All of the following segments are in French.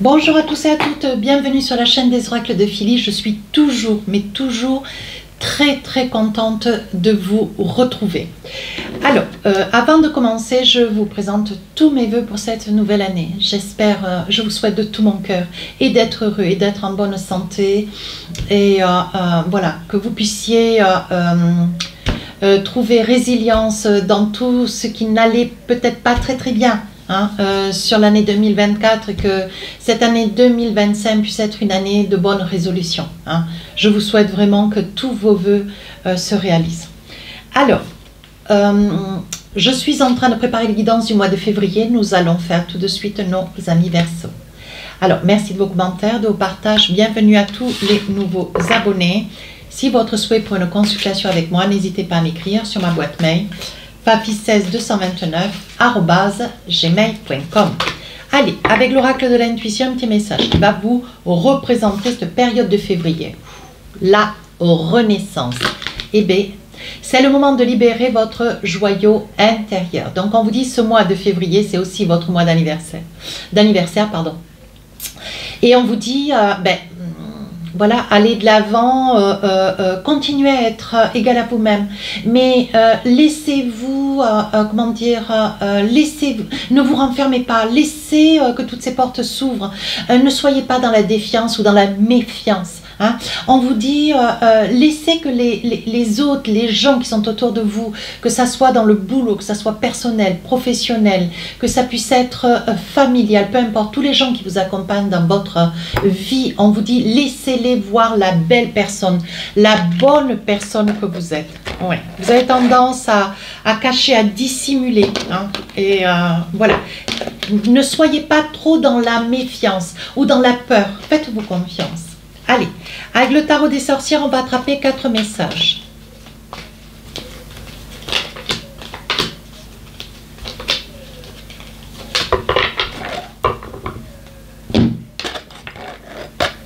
Bonjour à tous et à toutes, bienvenue sur la chaîne des oracles de Philly. Je suis toujours, mais toujours très contente de vous retrouver. Alors, avant de commencer, je vous présente tous mes vœux pour cette nouvelle année. J'espère, je vous souhaite de tout mon cœur et d'être heureux et d'être en bonne santé. Et voilà, que vous puissiez trouver résilience dans tout ce qui n'allait peut-être pas très bien. Sur l'année 2024 et que cette année 2025 puisse être une année de bonne résolution. Je vous souhaite vraiment que tous vos vœux se réalisent. Alors, je suis en train de préparer les guidances du mois de février. Nous allons faire tout de suite nos amis Verseaux. Alors, merci de vos commentaires, de vos partages. Bienvenue à tous les nouveaux abonnés. Si votre souhait pour une consultation avec moi, n'hésitez pas à m'écrire sur ma boîte mail papi1629@gmail.com. Allez, avec l'oracle de l'intuition, un petit message qui va vous représenter cette période de février. La renaissance. Eh bien, c'est le moment de libérer votre joyau intérieur. Donc, on vous dit ce mois de février, c'est aussi votre mois d'anniversaire. Et on vous dit, voilà, allez de l'avant, continuez à être égal à vous-même, mais laissez-vous, ne vous renfermez pas, laissez que toutes ces portes s'ouvrent, ne soyez pas dans la défiance ou dans la méfiance. On vous dit, laissez que les autres, les gens qui sont autour de vous, que ça soit dans le boulot, que ça soit personnel, professionnel, que ça puisse être familial, peu importe, tous les gens qui vous accompagnent dans votre vie, on vous dit, laissez-les voir la belle personne, la bonne personne que vous êtes. Ouais. Vous avez tendance à cacher, à dissimuler. Et voilà. Ne soyez pas trop dans la méfiance ou dans la peur. Faites-vous confiance. Allez, avec le tarot des sorcières, on va attraper 4 messages.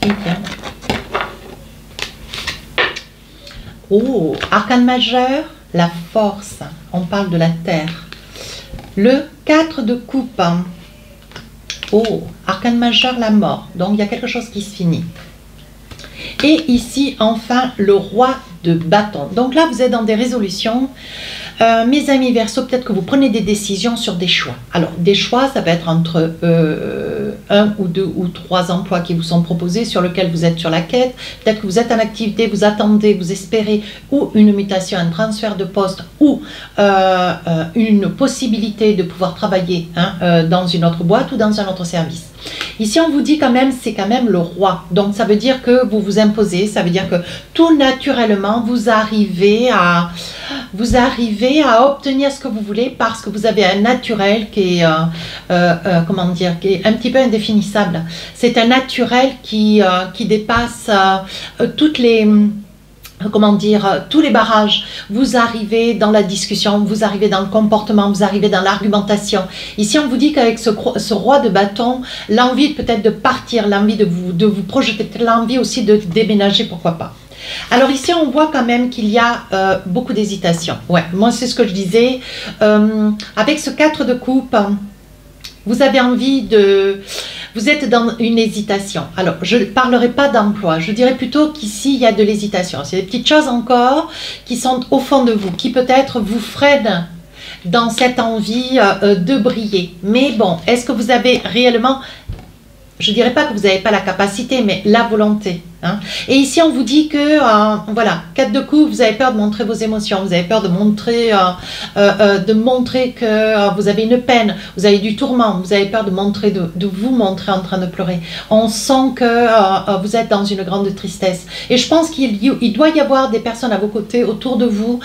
Et bien. Oh, arcane majeur, la force. On parle de la terre. Le 4 de coupe. Oh, arcane majeur, la mort. Donc, il y a quelque chose qui se finit. Et ici, enfin, le roi de bâton. Donc là, vous êtes dans des résolutions. Mes amis Verseaux, peut-être que vous prenez des décisions sur des choix. Alors, des choix, ça va être entre 1 ou 2 ou 3 emplois qui vous sont proposés, sur lesquels vous êtes sur la quête. Peut-être que vous êtes en activité, vous attendez, vous espérez, ou une mutation, un transfert de poste, ou une possibilité de pouvoir travailler dans une autre boîte ou dans un autre service. Ici, on vous dit quand même, c'est quand même le roi. Donc, ça veut dire que vous vous imposez, ça veut dire que tout naturellement, vous arrivez à obtenir ce que vous voulez parce que vous avez un naturel qui est, qui est un petit peu indéfinissable. C'est un naturel qui dépasse toutes les... tous les barrages. Vous arrivez dans la discussion, vous arrivez dans le comportement, vous arrivez dans l'argumentation. Ici, on vous dit qu'avec ce roi de bâton, l'envie peut-être de partir, l'envie de vous projeter, l'envie aussi de déménager, pourquoi pas. Alors ici, on voit quand même qu'il y a beaucoup d'hésitation. Ouais, moi, c'est ce que je disais. Avec ce 4 de coupe, vous avez envie de... Vous êtes dans une hésitation. Alors, je ne parlerai pas d'emploi. Je dirais plutôt qu'ici, il y a de l'hésitation. C'est des petites choses encore qui sont au fond de vous, qui peut-être vous freinent dans cette envie de briller. Mais bon, est-ce que vous avez réellement... Je ne dirais pas que vous n'avez pas la capacité, mais la volonté. Et ici, on vous dit que, voilà, 4 de coupe, vous avez peur de montrer vos émotions, vous avez peur de montrer que vous avez une peine, vous avez du tourment, vous avez peur de vous montrer en train de pleurer. On sent que vous êtes dans une grande tristesse. Et je pense qu'il doit y avoir des personnes à vos côtés, autour de vous,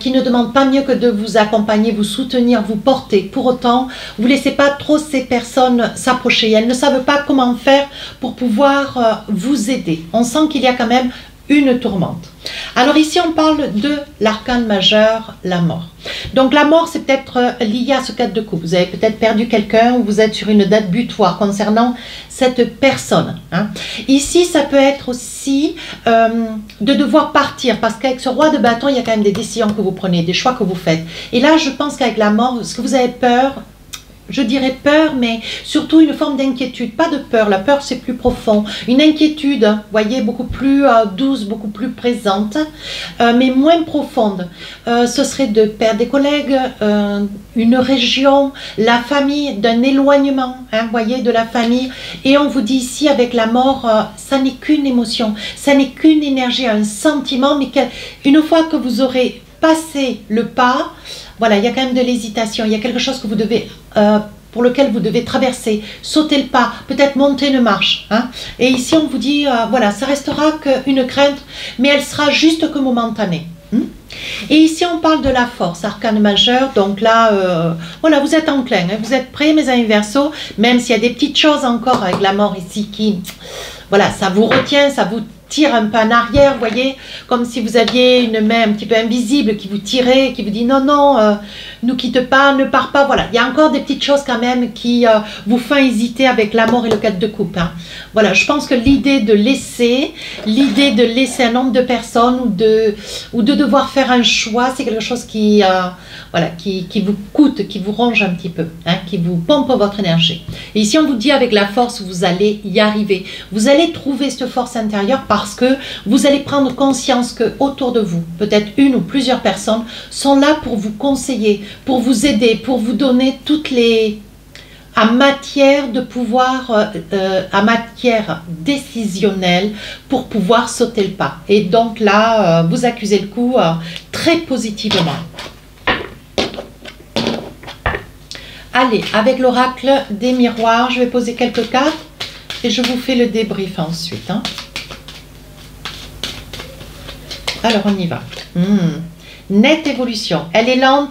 qui ne demandent pas mieux que de vous accompagner, vous soutenir, vous porter. Pour autant, vous ne laissez pas trop ces personnes s'approcher. Elles ne savent pas comment faire pour pouvoir vous aider. On sent qu'il y a quand même une tourmente. Alors ici, on parle de l'arcane majeur, la mort. Donc la mort, c'est peut-être lié à ce 4 de coupe. Vous avez peut-être perdu quelqu'un ou vous êtes sur une date butoir concernant cette personne. Ici, ça peut être aussi de devoir partir parce qu'avec ce roi de bâton, il y a quand même des décisions que vous prenez, des choix que vous faites. Et là, je pense qu'avec la mort, ce que vous avez peur, je dirais peur, mais surtout une forme d'inquiétude, pas de peur, la peur c'est plus profond, une inquiétude, vous voyez, beaucoup plus douce, beaucoup plus présente, mais moins profonde. Ce serait de perdre des collègues, une région, la famille, d'un éloignement, vous voyez, de la famille, et on vous dit ici avec la mort, ça n'est qu'une émotion, ça n'est qu'une énergie, un sentiment, mais une fois que vous aurez passé le pas, voilà, il y a quand même de l'hésitation, il y a quelque chose que vous devez, pour lequel vous devez traverser, sauter le pas, peut-être monter une marche. Hein. Et ici, on vous dit, voilà, ça restera qu'une crainte, mais elle sera juste que momentanée. Et ici, on parle de la force, arcane majeur. Donc là, voilà, vous êtes enclin, hein, vous êtes prêts, mes amis Verseaux, même s'il y a des petites choses encore avec la mort ici qui, voilà, ça vous retient, ça vous tire un peu en arrière, vous voyez, comme si vous aviez une main un petit peu invisible qui vous tirait, qui vous dit non, non, ne quitte pas, ne pars pas, voilà. Il y a encore des petites choses quand même qui vous font hésiter avec la mort et le 4 de coupe. Hein. Voilà, je pense que l'idée de laisser un nombre de personnes ou de devoir faire un choix, c'est quelque chose qui, voilà, qui vous coûte, qui vous ronge un petit peu, hein, qui vous pompe votre énergie. Et ici, on vous dit avec la force, vous allez y arriver. Vous allez trouver cette force intérieure parce que vous allez prendre conscience que autour de vous, peut-être une ou plusieurs personnes sont là pour vous conseiller, pour vous aider, pour vous donner toutes les à matière de pouvoir, à matière décisionnelle pour pouvoir sauter le pas. Et donc là, vous accusez le coup très positivement. Allez, avec l'oracle des miroirs, je vais poser quelques cartes et je vous fais le débrief ensuite. Hein. Alors, on y va. Nette évolution. Elle est lente,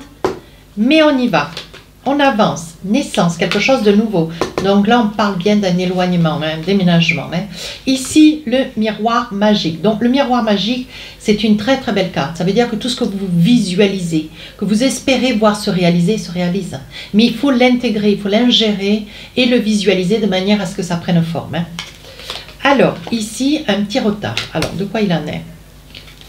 mais on y va. On avance. Naissance, quelque chose de nouveau. Donc là, on parle bien d'un éloignement, un déménagement. Hein. Ici, le miroir magique. Donc, le miroir magique, c'est une très très belle carte. Ça veut dire que tout ce que vous visualisez, que vous espérez voir se réaliser, se réalise. Mais il faut l'intégrer, il faut l'ingérer et le visualiser de manière à ce que ça prenne forme. Hein. Alors, ici, un petit retard. Alors, de quoi il en est ?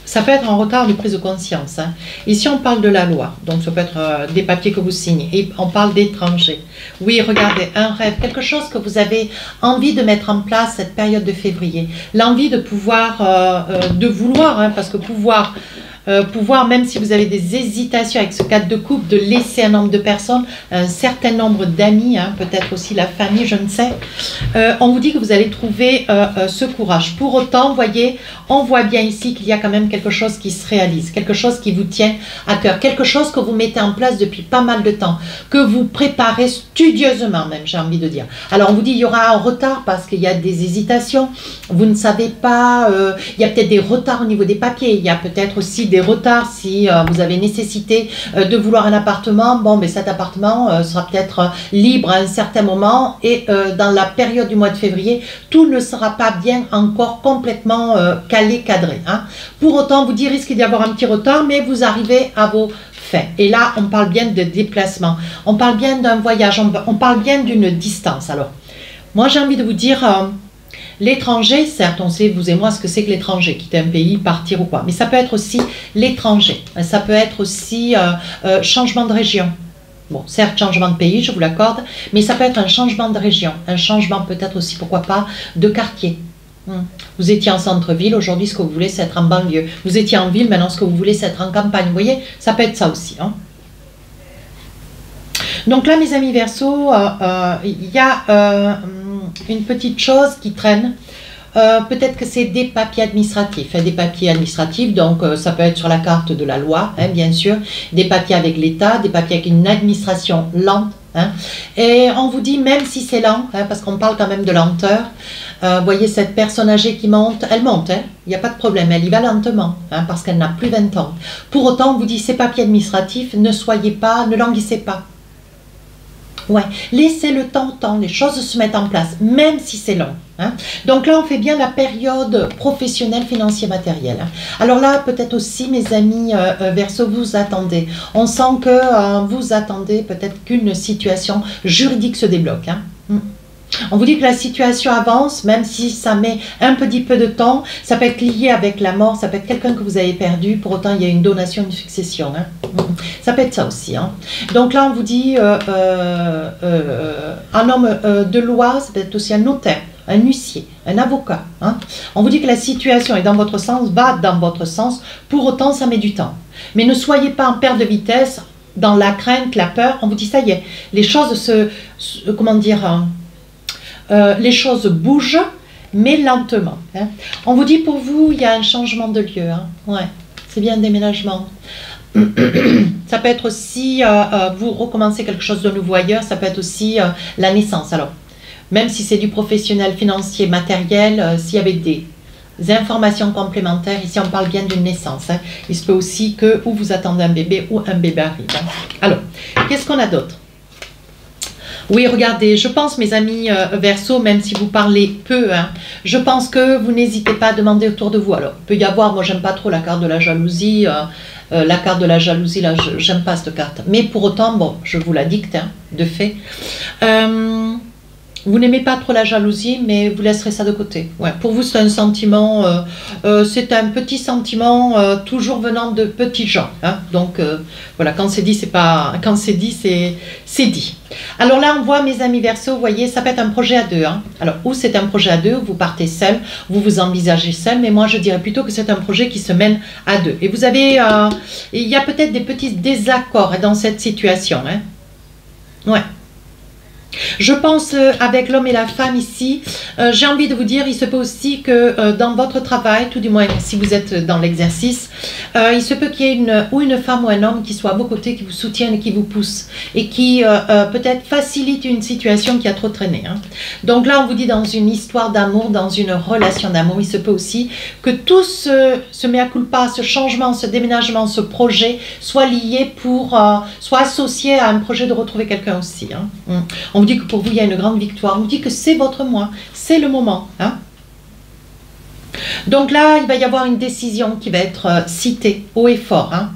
Ça peut être un retard de prise de conscience. Hein. Ici, on parle de la loi. Donc, ça peut être des papiers que vous signez. Et on parle d'étrangers. Oui, regardez, un rêve, quelque chose que vous avez envie de mettre en place cette période de février. L'envie de pouvoir, de vouloir, hein, parce que pouvoir, même si vous avez des hésitations avec ce 4 de coupe, de laisser un nombre de personnes, un certain nombre d'amis, hein, peut-être aussi la famille, je ne sais. On vous dit que vous allez trouver ce courage. Pour autant, voyez, on voit bien ici qu'il y a quand même quelque chose qui se réalise, quelque chose qui vous tient à cœur, quelque chose que vous mettez en place depuis pas mal de temps, que vous préparez studieusement même, j'ai envie de dire. Alors, on vous dit qu'il y aura un retard parce qu'il y a des hésitations, vous ne savez pas, il y a peut-être des retards au niveau des papiers, il y a peut-être aussi des retards si vous avez nécessité de vouloir un appartement. Bon, mais cet appartement sera peut-être libre à un certain moment et dans la période du mois de février, tout ne sera pas bien encore complètement calé, cadré. Hein. Pour autant, vous dit risque d'y avoir un petit retard, mais vous arrivez à vos fins. Et là, on parle bien de déplacement, on parle bien d'un voyage, on parle bien d'une distance. Alors, moi j'ai envie de vous dire... l'étranger, certes, on sait, vous et moi, ce que c'est que l'étranger, quitter un pays, partir ou quoi. Mais ça peut être aussi l'étranger. Ça peut être aussi changement de région. Bon, certes, changement de pays, je vous l'accorde, mais ça peut être un changement de région. Un changement peut-être aussi, pourquoi pas, de quartier. Vous étiez en centre-ville, aujourd'hui, ce que vous voulez, c'est être en banlieue. Vous étiez en ville, maintenant, ce que vous voulez, c'est être en campagne. Vous voyez, ça peut être ça aussi. Hein. Donc là, mes amis Verseaux, il y a... une petite chose qui traîne, peut-être que c'est des papiers administratifs, hein, des papiers administratifs, donc ça peut être sur la carte de la loi, hein, bien sûr, des papiers avec l'État, des papiers avec une administration lente, hein, et on vous dit même si c'est lent, hein, parce qu'on parle quand même de lenteur, voyez cette personne âgée qui monte, elle monte, hein, il n'y a pas de problème, elle y va lentement, hein, parce qu'elle n'a plus 20 ans. Pour autant, on vous dit ces papiers administratifs, ne soyez pas, ne languissez pas. Ouais, laissez le temps au temps, les choses se mettent en place, même si c'est long. Hein. Donc là, on fait bien la période professionnelle, financière, matérielle. Hein. Alors là, peut-être aussi, mes amis Verseaux, vous attendez. On sent que vous attendez peut-être qu'une situation juridique se débloque. Hein. On vous dit que la situation avance, même si ça met un petit peu de temps. Ça peut être lié avec la mort, ça peut être quelqu'un que vous avez perdu. Pour autant, il y a une donation, une succession. Hein. Ça peut être ça aussi. Hein. Donc là, on vous dit un homme de loi, ça peut être aussi un notaire, un huissier, un avocat. Hein. On vous dit que la situation est dans votre sens, va dans votre sens. Pour autant, ça met du temps. Mais ne soyez pas en perte de vitesse, dans la crainte, la peur. On vous dit, ça y est, les choses comment dire... les choses bougent, mais lentement. Hein. On vous dit pour vous, il y a un changement de lieu. Hein. Ouais, c'est bien un déménagement. Ça peut être aussi, vous recommencez quelque chose de nouveau ailleurs, ça peut être aussi la naissance. Alors, même si c'est du professionnel, financier, matériel, s'il y avait des informations complémentaires, ici on parle bien d'une naissance. Hein. Il se peut aussi que ou vous attendez un bébé ou un bébé arrive. Hein. Alors, qu'est-ce qu'on a d'autre? Oui, regardez, je pense, mes amis Verseau, même si vous parlez peu, hein, je pense que vous n'hésitez pas à demander autour de vous. Alors, il peut y avoir, moi j'aime pas trop la carte de la jalousie, là, j'aime pas cette carte. Mais pour autant, bon, je vous la dicte, hein, de fait. Vous n'aimez pas trop la jalousie, mais vous laisserez ça de côté. Ouais, pour vous, c'est un sentiment, c'est un petit sentiment toujours venant de petits gens. Hein. Donc, voilà, quand c'est dit, c'est pas... Quand c'est dit, c'est dit. Alors là, on voit, mes amis Verseau, vous voyez, ça peut être un projet à deux. Hein. Alors, ou c'est un projet à deux, vous partez seul, vous vous envisagez seul, mais moi, je dirais plutôt que c'est un projet qui se mène à deux. Et vous avez... il y a peut-être des petits désaccords dans cette situation. Hein. Ouais. Je pense avec l'homme et la femme ici, j'ai envie de vous dire, il se peut aussi que dans votre travail, tout du moins si vous êtes dans l'exercice, il se peut qu'il y ait une femme ou un homme qui soit à vos côtés, qui vous soutienne et qui vous pousse et qui peut-être facilite une situation qui a trop traîné. Hein. Donc là, on vous dit dans une histoire d'amour, dans une relation d'amour, il se peut aussi que tout ce mea culpa, ce changement, ce déménagement, ce projet soit lié soit associé à un projet de retrouver quelqu'un aussi. Hein. On vous dit que pour vous, il y a une grande victoire. On vous dit que c'est votre mois, c'est le moment. Hein. Donc là, il va y avoir une décision qui va être citée haut et fort. Hein.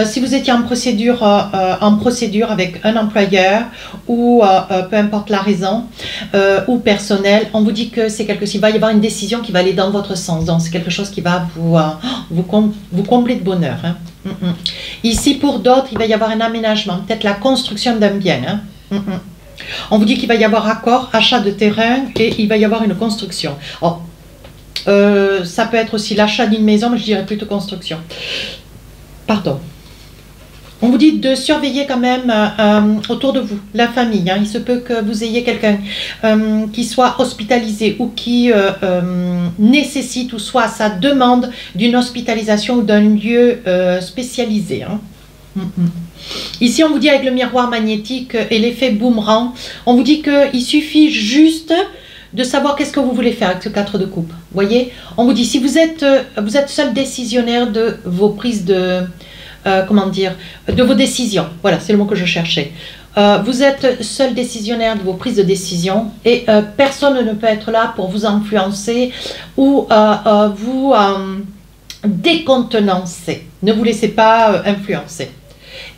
Si vous étiez en procédure avec un employeur ou peu importe la raison ou personnel, on vous dit que c'est il va y avoir une décision qui va aller dans votre sens. Donc c'est quelque chose qui va vous combler de bonheur. Hein. Ici, pour d'autres, il va y avoir un aménagement, peut-être la construction d'un bien. Hein. On vous dit qu'il va y avoir accord, achat de terrain et il va y avoir une construction. Oh, ça peut être aussi l'achat d'une maison, mais je dirais plutôt construction. Pardon. On vous dit de surveiller quand même autour de vous, la famille. Hein. Il se peut que vous ayez quelqu'un qui soit hospitalisé ou qui nécessite ou soit sa demande d'une hospitalisation ou d'un lieu spécialisé. Hein. Ici, on vous dit avec le miroir magnétique et l'effet boomerang, on vous dit qu'il suffit juste de savoir qu'est-ce que vous voulez faire avec ce 4 de coupe. Vous voyez, on vous dit si vous êtes seul décisionnaire de vos prises de, de vos décisions. Voilà, c'est le mot que je cherchais. Vous êtes seul décisionnaire de vos prises de décision et personne ne peut être là pour vous influencer ou vous décontenancer. Ne vous laissez pas influencer.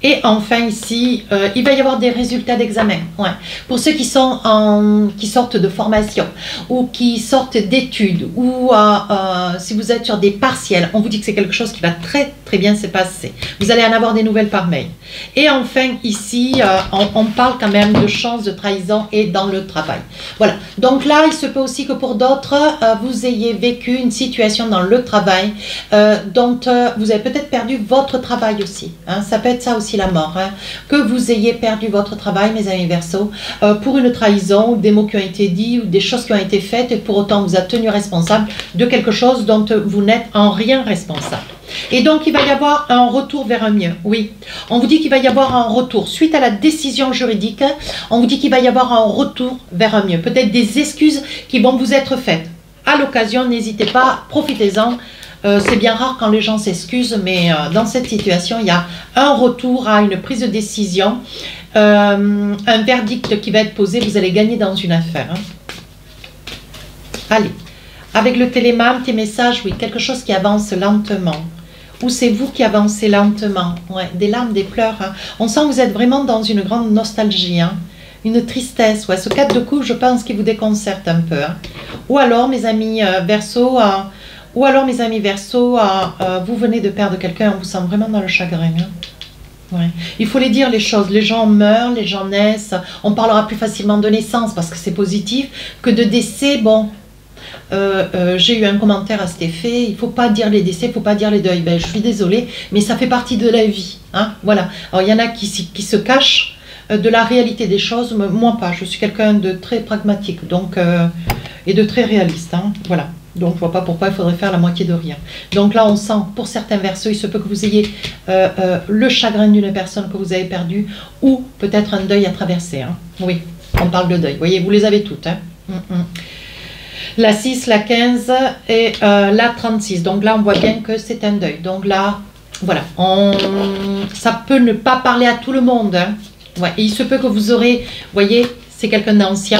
Et enfin ici, il va y avoir des résultats d'examen. Ouais. Pour ceux qui sortent de formation ou qui sortent d'études ou si vous êtes sur des partiels, on vous dit que c'est quelque chose qui va très très bien se passer. Vous allez en avoir des nouvelles par mail. Et enfin ici, on parle quand même de chances de trahison et dans le travail. Voilà. Donc là, il se peut aussi que pour d'autres, vous ayez vécu une situation dans le travail dont vous avez peut-être perdu votre travail aussi. Hein. Ça peut être ça aussi la mort, hein. Que vous ayez perdu votre travail, mes amis Verseau, pour une trahison, ou des mots qui ont été dits, ou des choses qui ont été faites, et pour autant vous a tenu responsable de quelque chose dont vous n'êtes en rien responsable. Et donc il va y avoir un retour vers un mieux, oui. On vous dit qu'il va y avoir un retour, suite à la décision juridique, on vous dit qu'il va y avoir un retour vers un mieux, peut-être des excuses qui vont vous être faites. À l'occasion, n'hésitez pas, profitez-en. C'est bien rare quand les gens s'excusent, mais dans cette situation, il y a un retour à une prise de décision, un verdict qui va être posé, vous allez gagner dans une affaire. Hein. Allez, avec le télémam, tes messages, oui, quelque chose qui avance lentement. Ou c'est vous qui avancez lentement, ouais, des larmes, des pleurs. Hein. On sent que vous êtes vraiment dans une grande nostalgie. Hein. une tristesse. Ouais, ce 4 de coupe, je pense qu'il vous déconcerte un peu. Hein. Ou alors, mes amis Verseau, vous venez de perdre quelqu'un, on vous sent vraiment dans le chagrin. Hein. Ouais. Il faut les dire les choses, les gens meurent, les gens naissent, on parlera plus facilement de naissance parce que c'est positif que de décès. Bon, j'ai eu un commentaire à cet effet, il ne faut pas dire les décès, il ne faut pas dire les deuils. Ben, je suis désolée, mais ça fait partie de la vie. Hein, voilà. Alors il y en a qui se cachent de la réalité des choses, moi pas, je suis quelqu'un de très pragmatique donc, et de très réaliste. Hein, voilà. Donc, je ne vois pas pourquoi il faudrait faire la moitié de rien. Donc là, on sent, pour certains Verseaux, il se peut que vous ayez le chagrin d'une personne que vous avez perdue ou peut-être un deuil à traverser. Hein. Oui, on parle de deuil. Vous voyez, vous les avez toutes. Hein. La 6, la 15 et la 36. Donc là, on voit bien que c'est un deuil. Donc là, voilà. Ça peut ne pas parler à tout le monde. Hein. Ouais, et il se peut que vous aurez, vous voyez, c'est quelqu'un d'ancien.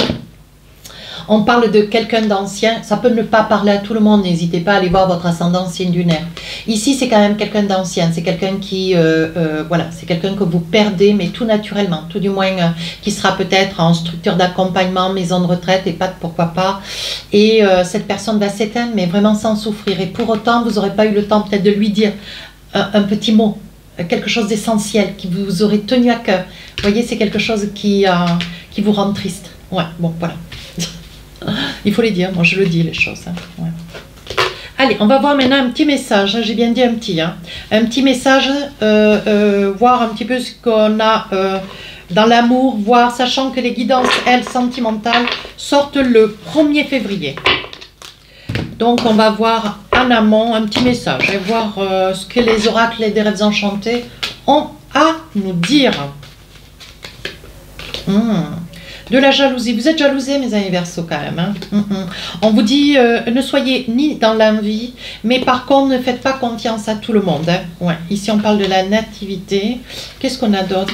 On parle de quelqu'un d'ancien, ça peut ne pas parler à tout le monde, n'hésitez pas à aller voir votre ascendant signe lunaire. Ici, c'est quand même quelqu'un d'ancien, c'est quelqu'un qui, voilà, c'est quelqu'un que vous perdez, mais tout naturellement, tout du moins, qui sera peut-être en structure d'accompagnement, maison de retraite, et pas pourquoi pas. Et cette personne va s'éteindre, mais vraiment sans souffrir. Et pour autant, vous n'aurez pas eu le temps peut-être de lui dire un petit mot, quelque chose d'essentiel, qui vous aurait tenu à cœur. Vous voyez, c'est quelque chose qui vous rend triste. Ouais, bon, voilà. Il faut les dire, moi je le dis les choses. Hein. Ouais. Allez, on va voir maintenant un petit message, j'ai bien dit un petit. Hein. Un petit message, voir un petit peu ce qu'on a dans l'amour, voir, sachant que les guidances, elles, sentimentales, sortent le 1er février. Donc on va voir en amont un petit message, et voir ce que les oracles et des rêves enchantés ont à nous dire. De la jalousie. Vous êtes jalousés, mes amis Verseaux, quand même. Hein. On vous dit, ne soyez ni dans l'envie, mais par contre, ne faites pas confiance à tout le monde. Hein. Ouais. Ici, on parle de la nativité. Qu'est-ce qu'on a d'autre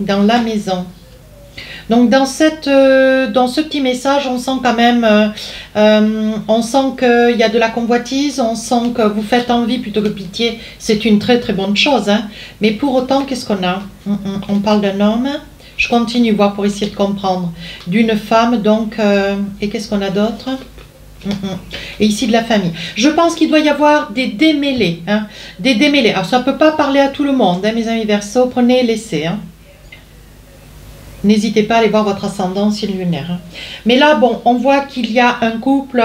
dans la maison. Donc, dans ce petit message, on sent quand même, on sent qu'il y a de la convoitise, on sent que vous faites envie plutôt que pitié. C'est une très, très bonne chose. Hein. Mais pour autant, qu'est-ce qu'on a on parle d'un homme. Je continue voir pour essayer de comprendre. D'une femme, donc, et qu'est-ce qu'on a d'autre? Et ici de la famille. Je pense qu'il doit y avoir des démêlés. Hein, des démêlés. Alors, ça ne peut pas parler à tout le monde, hein, mes amis Verseaux. Prenez et laissez. Hein. N'hésitez pas à aller voir votre ascendant signe lunaire. Hein. Mais là, bon, on voit qu'il y a un couple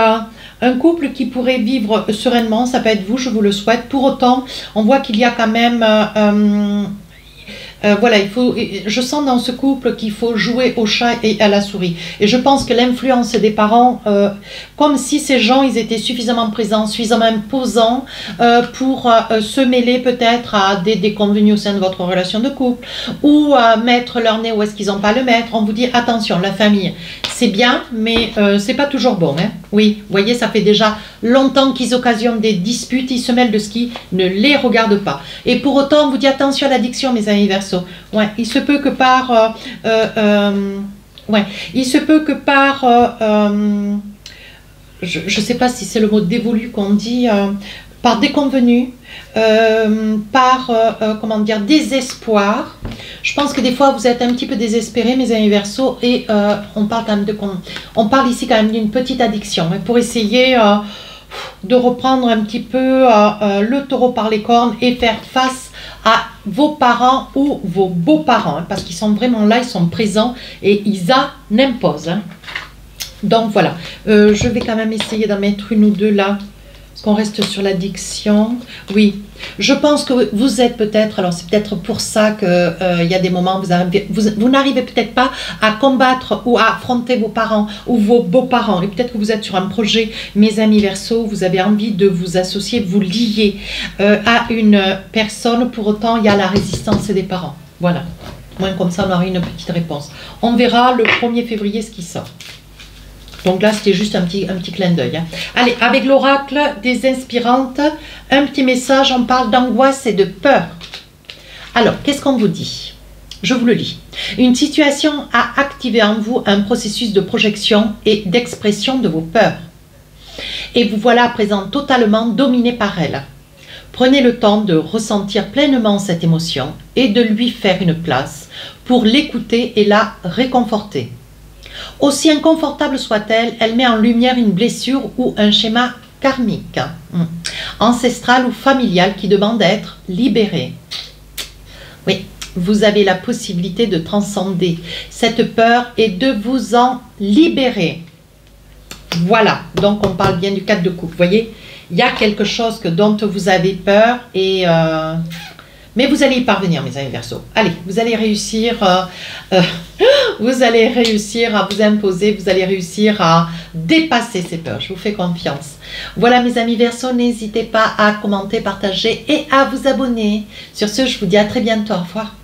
qui pourrait vivre sereinement. Ça peut être vous, je vous le souhaite. Pour autant, on voit qu'il y a quand même... voilà, je sens dans ce couple qu'il faut jouer au chat et à la souris. Et je pense que l'influence des parents, comme si ces gens, ils étaient suffisamment présents, suffisamment imposants pour se mêler peut-être à des déconvenus au sein de votre relation de couple, ou mettre leur nez où est-ce qu'ils n'ont pas à le mettre. On vous dit, attention, la famille, c'est bien, mais c'est pas toujours bon. Hein. Oui, vous voyez, ça fait déjà longtemps qu'ils occasionnent des disputes, ils se mêlent de ce qui ne les regarde pas. Et pour autant, on vous dit, attention à l'addiction, mes amis Verseaux. Ouais, il se peut que par je ne sais pas si c'est le mot dévolu qu'on dit, par déconvenu, comment dire, désespoir. Je pense que des fois vous êtes un petit peu désespérés, mes amis Verseaux, et on parle quand même on parle ici quand même d'une petite addiction, mais pour essayer de reprendre un petit peu le taureau par les cornes et faire face à vos parents ou vos beaux-parents, hein, parce qu'ils sont vraiment là, ils sont présents et ils en imposent. Hein. Donc voilà, je vais quand même essayer d'en mettre une ou deux là, parce qu'on reste sur l'addiction. Oui, je pense que vous êtes peut-être, alors c'est peut-être pour ça qu'il y a des moments où vous n'arrivez peut-être pas à combattre ou à affronter vos parents ou vos beaux-parents. Et peut-être que vous êtes sur un projet, mes amis Verseaux, vous avez envie de vous associer, vous lier à une personne. Pour autant, il y a la résistance des parents. Voilà, moins comme ça, on aura une petite réponse. On verra le 1er février ce qui sort. Donc là, c'était juste un petit clin d'œil. Hein. Allez, avec l'oracle des inspirantes, un petit message, on parle d'angoisse et de peur. Alors, qu'est-ce qu'on vous dit? Je vous le lis. Une situation a activé en vous un processus de projection et d'expression de vos peurs. Et vous voilà à présent totalement dominé par elle. Prenez le temps de ressentir pleinement cette émotion et de lui faire une place pour l'écouter et la réconforter. Aussi inconfortable soit-elle, elle met en lumière une blessure ou un schéma karmique, ancestral ou familial qui demande à être libéré. Oui, vous avez la possibilité de transcender cette peur et de vous en libérer. Voilà, donc on parle bien du 4 de coupe. Vous voyez, il y a quelque chose dont vous avez peur, mais vous allez y parvenir, mes amis Verseaux. Allez, vous allez réussir, vous allez réussir à vous imposer, vous allez réussir à dépasser ces peurs. Je vous fais confiance. Voilà, mes amis Verseaux, n'hésitez pas à commenter, partager et à vous abonner. Sur ce, je vous dis à très bientôt. Au revoir.